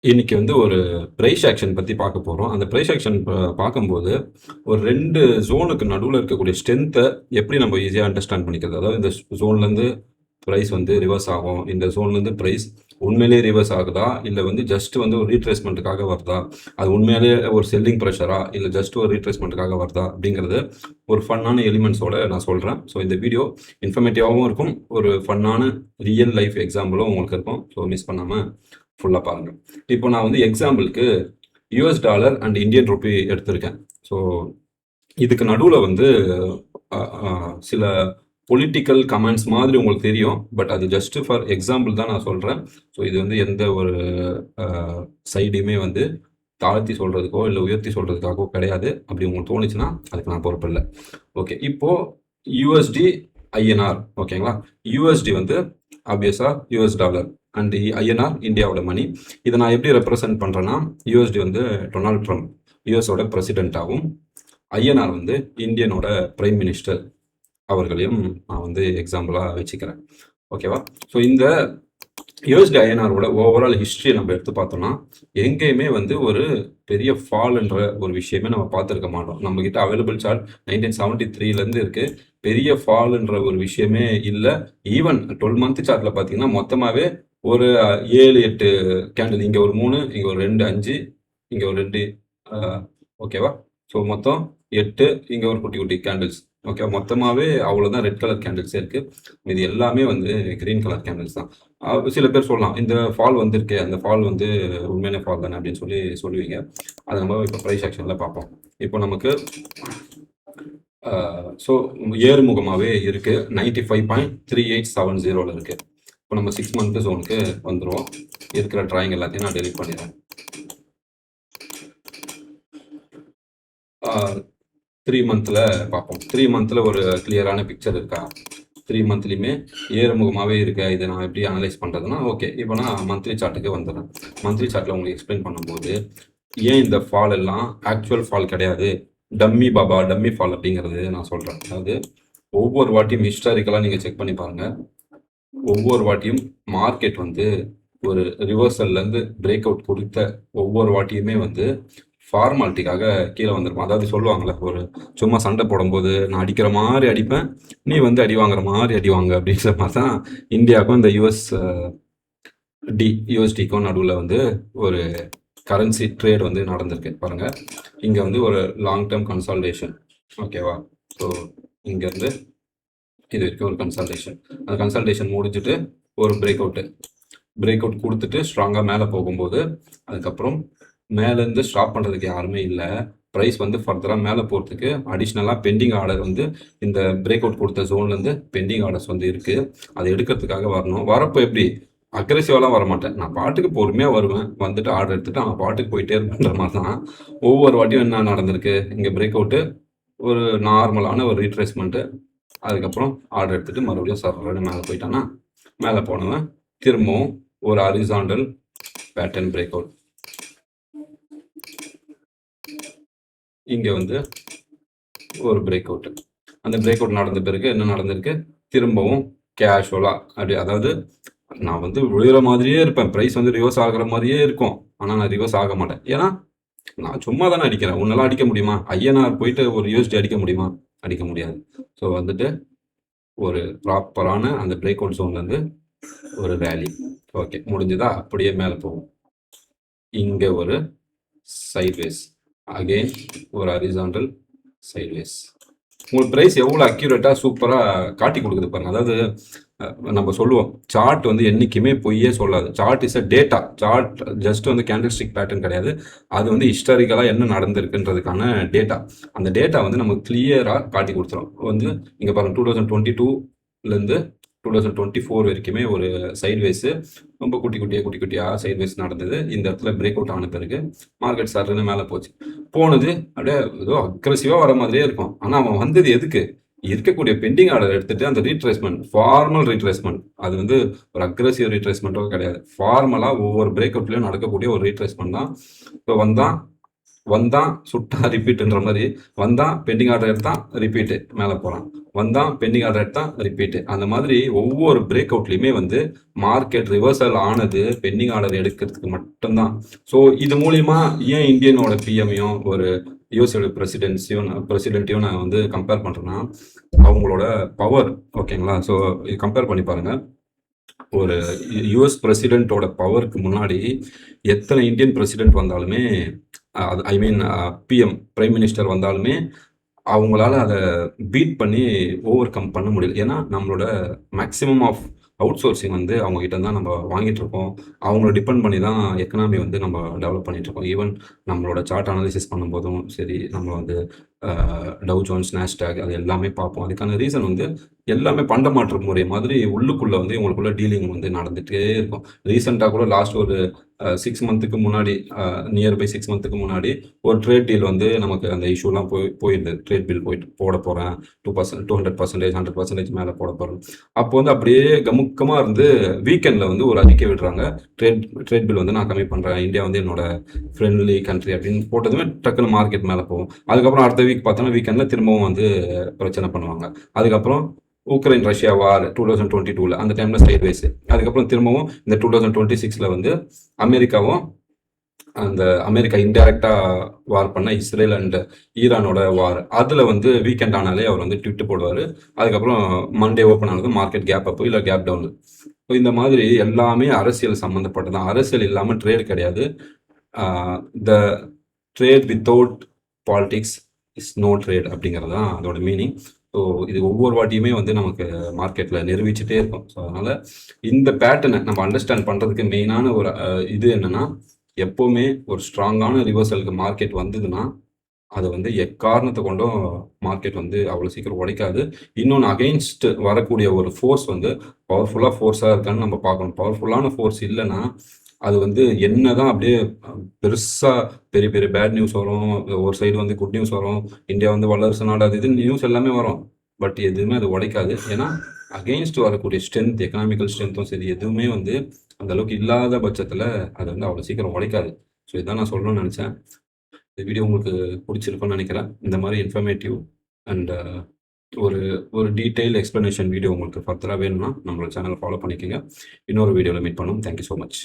இன்னைக்கு வந்து ஒரு பிரைஸ் ஆக்ஷன் பத்தி பார்க்க போறோம். அந்த பிரைஸ் ஆக்ஷன் பார்க்கும்போது, ஒரு 2 ஜோனுக்கு நடுவுல இருக்கக்கூடிய ஸ்ட்ரென்த்த எப்படி நம்ம ஈஸியா அண்டர்ஸ்டாண்ட் பண்ணிக்கிறது? அதாவது இந்த ஜோன்லேருந்து பிரைஸ் வந்து ரிவர்ஸ் ஆகும். இந்த ஜோன்லேருந்து பிரைஸ் உண்மையிலேயே ரிவர்ஸ் ஆகுதா? இல்ல வந்து ஜஸ்ட் வந்து ஒரு ரீட்ரேஸ்மென்ட்க்காக வருதா? அது உண்மையாலேயே ஒரு செல்லிங் பிரஷரா? இல்ல ஜஸ்ட் ஒரு ரீட்ரேஸ்மென்ட்க்காக வருதா? அப்படிங்கிறது ஒரு ஃபன்னான எலிமெண்ட்ஸோட நான் சொல்றேன். ஸோ இந்த வீடியோ இன்ஃபர்மேட்டிவாவும் இருக்கும். ஒரு ஃபன்னான ரியல் லைஃப் எக்ஸாம்பிளும் உங்களுக்கு இருக்கும். ஸோ மிஸ் பண்ணாம ஃபுல்லா பாருங்க. இப்போ நான் வந்து எக்ஸாம்பிளுக்கு US dollar and Indian rupee எடுத்திருக்கேன். ஸோ இதுக்கு நடுவில் வந்து சில பொலிட்டிக்கல் கமெண்ட்ஸ் மாதிரி உங்களுக்கு தெரியும். பட் அது ஜஸ்ட் ஃபார் எக்ஸாம்பிள் தான் நான் சொல்கிறேன். ஸோ இது வந்து எந்த ஒரு சைடையுமே வந்து தாழ்த்தி சொல்கிறதுக்கோ இல்லை உயர்த்தி சொல்கிறதுக்காகவோ கிடையாது. அப்படி உங்களுக்கு தோணுச்சுன்னா அதுக்கு நான் பொறுப்பு இல்லை. ஓகே, இப்போது யுஎஸ்டி ஐஎன்ஆர் ஓகேங்களா. யுஎஸ்டி வந்து ஆப்வியஸாக யுஎஸ் டாலர் அண்ட் ஐஎன்ஆர் இந்தியாவோட மணி. இதை நான் எப்படி ரெப்ரசன்ட் பண்ணுறேன்னா, யூஎஸ்டி வந்து டொனால்ட் ட்ரம்ப் யூஎஸோட பிரசிடென்ட்டாகவும், ஐஎன்ஆர் வந்து இந்தியனோட பிரைம் மினிஸ்டர் அவர்களையும் நான் வந்து எக்ஸாம்பிளாக வச்சுக்கிறேன். ஓகேவா. ஸோ இந்த யூஎஸ்டி ஐஎன்ஆரோட ஓவரால் ஹிஸ்ட்ரியை நம்ம எடுத்து பார்த்தோம்னா எங்கேயுமே வந்து ஒரு பெரிய ஃபால்ன்ற ஒரு விஷயமே நம்ம பார்த்துருக்க மாட்டோம். நம்மக்கிட்ட அவைலபிள் சார்ட் 1973 இருக்குது. பெரிய ஃபால்ன்ற ஒரு விஷயமே இல்லை. ஈவன் 12 மந்த் சார்ட்டில் பார்த்தீங்கன்னா மொத்தமாகவே ஒரு 7-8 கேண்டில், இங்கே ஒரு 3, இங்கே ஒரு 2, 5, இங்கே ஒரு 2, ஓகேவா. ஸோ மொத்தம் 8, இங்கே ஒரு குட்டி குட்டி கேண்டில்ஸ். ஓகே, மொத்தமாகவே அவ்வளோதான் ரெட் கலர் கேண்டில்ஸே இருக்குது. இது எல்லாமே வந்து க்ரீன் கலர் கேண்டில்ஸ் தான். சில பேர் சொல்லலாம் இந்த ஃபால் வந்திருக்கு, அந்த ஃபால் வந்து உண்மையான ஃபால் தானே அப்படின்னு சொல்லுவீங்க. அதை நம்ம இப்போ ப்ரைஸ் ஆக்ஷனில் பார்ப்போம். இப்போ நமக்கு ஸோ ஏறுமுகமாகவே இருக்குது. 95.3870 இருக்குது. இப்போ நம்ம 6 மந்த் ஜோனுக்கு வந்துடுவோம். இருக்கிற ட்ராயிங் எல்லாத்தையும் நான் டெலிட் பண்ணிடுறேன். 3 மந்த்தில் பார்ப்போம். 3 மந்த்தில் ஒரு கிளியரான பிக்சர் இருக்கா? 3 மந்த்லையுமே ஏறுமுகமாகவே இருக்கா? இதை நான் எப்படி அனலைஸ் பண்ணுறதுன்னா, ஓகே இப்போ நான் மந்த்லி சார்ட்டுக்கு வந்துடுறேன். மந்த்லி சார்ட்டில் உங்களுக்கு எக்ஸ்பிளைன் பண்ணும்போது ஏன் இந்த ஃபால் எல்லாம் ஆக்சுவல் ஃபால் கிடையாது, டம்மி ஃபால் அப்படிங்கிறது நான் சொல்கிறேன். அதாவது ஒவ்வொரு வாட்டியும் ஹிஸ்டாரிக்கலாக நீங்கள் செக் பண்ணி பாருங்கள். ஒவ்வொரு வாட்டியும் மார்க்கெட் வந்து ஒரு ரிவர்சல்லேருந்து பிரேக் அவுட் கொடுத்த ஒவ்வொரு வாட்டியுமே வந்து ஃபார்மாலிட்டிக்காக கீழே வந்துருக்கும். அதாவது சொல்லுவாங்கள்ல, ஒரு சும்மா சண்டை போடும்போது நான் அடிக்கிற மாதிரி அடிப்பேன், நீ வந்து அடி வாங்குற மாதிரி அடி வாங்க அப்படிங்கிற மாதிரி தான் இந்தியாவுக்கும் இந்த யூஎஸ்டிக்கும் நடுவில் வந்து ஒரு கரன்சி ட்ரேட் வந்து நடந்திருக்கு. பாருங்கள், இங்கே வந்து ஒரு லாங் டேர்ம் கன்சால்டேஷன். ஓகேவா. ஸோ இங்கேருந்து இது வரைக்கும் ஒரு கன்சல்டேஷன். அந்த கன்சல்டேஷன் முடிச்சுட்டு ஒரு பிரேக் அவுட் கொடுத்துட்டு ஸ்ட்ராங்காக மேலே போகும்போது அதுக்கப்புறம் மேலேருந்து ஸ்டாப் பண்ணுறதுக்கு யாருமே இல்லை. ப்ரைஸ் வந்து ஃபர்தராக மேலே போகிறதுக்கு அடிஷ்னலாக பெண்டிங் ஆர்டர் வந்து இந்த பிரேக் அவுட் கொடுத்த ஜோன்லேருந்து பெண்டிங் ஆர்டர்ஸ் வந்து இருக்குது. அதை எடுக்கிறதுக்காக வரணும். வரப்போ எப்படி அக்ரெசிவாலாம் வரமாட்டேன், நான் பாட்டுக்கு பொறுமையாக வருவேன். வந்துட்டு ஆர்டர் எடுத்துகிட்டு அவன் பாட்டுக்கு போயிட்டே இருக்கின்ற மாதிரி தான் ஒவ்வொரு வாட்டியும் என்ன நடந்திருக்கு. இங்கே பிரேக் அவுட்டு, ஒரு நார்மலான ஒரு ரீட்ரேஸ்மெண்ட்டு, அதுக்கப்புறம் ஆர்டர் எடுத்துகிட்டு மறுபடியும் சர்வர்னு மேலே போயிட்டானா, மேலே போனவன் திரும்பவும் ஒரு ஹாரிசாண்டல் பேட்டர்ன் பிரேக் அவுட். இங்கே வந்து ஒரு பிரேக் அவுட்டு. அந்த பிரேக் அவுட் நடந்த பிறகு என்ன நடந்திருக்கு, திரும்பவும் கேஷுவலாக அப்படி, அதாவது நான் வந்து விழுகிற மாதிரியே இருப்பேன், ப்ரைஸ் வந்து ரிவர்ஸ் ஆகிற மாதிரியே இருக்கும், ஆனால் நான் ரிவர்ஸ் ஆக மாட்டேன். ஏன்னா நான் சும்மா தானே அடிக்கிறேன். உன்னெல்லாம் அடிக்க முடியுமா? ஐஎன்ஆர் போயிட்டு ஒரு யூஎஸ்டி அடிக்க முடியுமா? அடிக்க முடியாது. ஸோ வந்துட்டு ஒரு ப்ராப்பரான அந்த பிரேக் அவுட் ஜோன்லேருந்து ஒரு ரேலி. ஓகே, முடிஞ்சுதா? அப்படியே மேலே போகும். இங்கே ஒரு சைட்வேஸ், அகெயின் ஒரு ஹாரிசாண்டல் சைட்வேஸ். உங்களுக்கு ப்ரைஸ் எவ்வளோ அக்யூரேட்டாக சூப்பராக காட்டி கொடுக்குது பாருங்க. அதாவது நம்ம சொல்லுவோம் சார்ட் வந்து என்றைக்குமே பொய்யே சொல்லாது. Chart is a data. Chart just வந்து கேண்டில்ஸ்டிக் பேட்டர்ன் கிடையாது, அது வந்து ஹிஸ்டாரிக்கலாக என்ன நடந்திருக்குன்றதுக்கான டேட்டா. அந்த டேட்டா வந்து நமக்கு கிளியராக காட்டி கொடுத்துரும். வந்து இங்கே பாருங்கள், 2022லேருந்து 2024 வரைக்குமே ஒரு சைட்வேஸு, ரொம்ப குட்டி குட்டியாக சைட்வேஸ் நடந்தது. இந்த இடத்துல பிரேக் அவுட் ஆன பிறகு மார்க்கெட் சர்ன்னு மேலே போனது அப்படியே ஏதோ அக்ரெசிவாக வர மாதிரியே இருக்கும். ஆனால் அவன் வந்தது எதுக்கு? இருக்கக்கூடிய பெண்டிங் ஆர்டர் எடுத்துட்டு அந்த ரீட்ரேஸ்மெண்ட், ஃபார்மல் ரீட்ரேஸ்மெண்ட், அது வந்து ஒரு அக்ரெசிவ் ரீட்ரேஸ்மெண்ட்டோ கிடையாது, ஃபார்மலாக ஒவ்வொரு பிரேக் அவுட்லையும் நடக்கக்கூடிய ஒரு ரீட்ரேஸ்மெண்ட் தான். இப்போ வந்தான் வந்தான் சுட்டா ரிப்பீட்டுன்ற மாதிரி வந்தான் பெண்டிங் ஆர்டர் எடுத்தான் ரிப்பீட்டு மேலே போகிறான், வந்தான் பெண்டிங் ஆர்டர் எடுத்தான் ரிப்பீட்டு. அந்த மாதிரி ஒவ்வொரு பிரேக் அவுட்லையுமே வந்து மார்க்கெட் ரிவர்சல் ஆனது பெண்டிங் ஆர்டர் எடுக்கிறதுக்கு மட்டும்தான். ஸோ இது மூலியமா ஏன் இந்தியனோட பிஎம்மையும் ஒரு யூஎஸோட பிரசிடென்ட்டையும் நான் வந்து கம்பேர் பண்ணுறேன்னா அவங்களோட பவர். ஓகேங்களா? ஸோ இது கம்பேர் பண்ணி பாருங்க. ஒரு யுஎஸ் பிரசிடென்ட்டோட பவருக்கு முன்னாடி எத்தனை இந்தியன் பிரசிடென்ட் வந்தாலுமே ஐ மீன் பிஎம் பிரைம் மினிஸ்டர் வந்தாலுமே அவங்களால அதை பீட் பண்ணி ஓவர் கம் பண்ண முடியல. ஏன்னா நம்மளோட மேக்ஸிமம் ஆஃப் அவுட் சோர்சிங் வந்து அவங்க கிட்ட தான் நம்ம வாங்கிட்டு இருக்கோம். அவங்கள டிபெண்ட் பண்ணி தான் எக்கனாமி வந்து நம்ம டெவலப் பண்ணிட்டு இருக்கோம். ஈவன் நம்மளோட சார்ட் அனாலிசிஸ் பண்ணும்போதும் சரி, நம்ம வந்து டவ் ஜோன்ஸ், நாஸ்டாக் அது எல்லாமே பார்ப்போம். அதுக்கான ரீசன் வந்து எல்லாமே பண்ட மாற்று முறை மாதிரி உள்ளுக்குள்ள வந்து இவங்களுக்குள்ள டீலிங் வந்து நடந்துகிட்டே இருக்கும். ரீசெண்டாக கூட லாஸ்ட் ஒரு 6 மந்த்துக்கு முன்னாடி, நியர்பை 6 மந்த்துக்கு முன்னாடி ஒரு ட்ரேட் டீல் வந்து நமக்கு அந்த இஷ்யூலாம் போயிருந்தது. ட்ரேட் பில் போயிட்டு போட போகிறேன் 200%, 100% மேலே போட போகிறேன். அப்போ வந்து அப்படியே கமுக்கமாக இருந்து வீக்கெண்டில் வந்து ஒரு அறிக்கை விடுறாங்க. ட்ரேட் பில் வந்து நான் கம்மி பண்ணுறேன், இந்தியா வந்து என்னோட ஃப்ரெண்ட்லி கண்ட்ரி அப்படின்னு போட்டதுமே டக்குன்னு மார்க்கெட் மேலே போகும். அதுக்கப்புறம் அடுத்த வீக் பார்த்தோன்னா வீக்கெண்டில் திரும்பவும் வந்து பிரச்சனை பண்ணுவாங்க. அதுக்கப்புறம் உக்ரைன் ரஷ்யா வார் 2022 அந்த டைமில் சைட்வேஸ். அதுக்கப்புறம் திரும்பவும் இந்த 2026 வந்து அமெரிக்காவும் அமெரிக்கா இன்டைரக்டாக வார் பண்ண இஸ்ரேல் அண்ட் ஈரானோட வார், அதில் வந்து வீக்கெண்ட் ஆனாலே அவர் வந்து ட்விட்டு போடுவார். அதுக்கப்புறம் மண்டே ஓப்பன் ஆனது மார்க்கெட் கேப் அப்போ இல்லை கேப் டவுனு. இந்த மாதிரி எல்லாமே அரசியல் சம்மந்தப்பட்டதான். அரசியல் இல்லாமல் ட்ரேட் கிடையாது. The trade without politics is no trade அப்படிங்கிறது தான் அதோட மீனிங். ஸோ இது ஒவ்வொரு வாட்டியுமே வந்து நமக்கு மார்க்கெட்டில் நிரூபிச்சுட்டே இருக்கும். ஸோ அதனால் இந்த பேட்டர்னை நம்ம அண்டர்ஸ்டாண்ட் பண்ணுறதுக்கு மெயினான ஒரு இது என்னென்னா, எப்போவுமே ஒரு ஸ்ட்ராங்கான ரிவர்சலுக்கு மார்க்கெட் வந்ததுன்னா அது வந்து எக்காரணத்தை கொண்டும் மார்க்கெட் வந்து அவ்வளோ சீக்கிரம் உடைக்காது. இன்னொன்று, அகெயின்ஸ்ட் வரக்கூடிய ஒரு ஃபோர்ஸ் வந்து பவர்ஃபுல்லாக ஃபோர்ஸாக இருக்கான்னு நம்ம பார்க்கணும். பவர்ஃபுல்லான ஃபோர்ஸ் இல்லைன்னா அது வந்து என்னதான் அப்படியே பெருசாக பெரிய பெரிய பேட் நியூஸ் வரும், ஒரு சைடு வந்து குட் நியூஸ் வரும், இந்தியா வந்து வல்லரசு நாடு அது இதுன்னு நியூஸ் எல்லாமே வரும். பட் எதுவுமே அது உடைக்காது. ஏன்னா அகெயின்ஸ்ட் வரக்கூடிய ஸ்ட்ரென்த், எக்கனாமிக்கல் ஸ்ட்ரென்த்தும் சரி, எதுவுமே வந்து அந்த அளவுக்கு இல்லாத பட்சத்தில் அது வந்து அவ்வளோ சீக்கிரம் உடைக்காது. ஸோ இதான் நான் சொல்லணும்னு நினச்சேன். இந்த வீடியோ உங்களுக்கு பிடிச்சிருக்கும்னு நினைக்கிறேன். இந்த மாதிரி இன்ஃபர்மேட்டிவ் அண்ட் ஒரு ஒரு டீட்டெயில் எக்ஸ்ப்ளனேஷன் வீடியோ உங்களுக்கு ஃபர்தராக வேணும்னா நம்மளோட சேனலை ஃபாலோ பண்ணிக்கோங்க. இன்னொரு வீடியோவில் மீட் பண்ணுவோம். Thank you so much.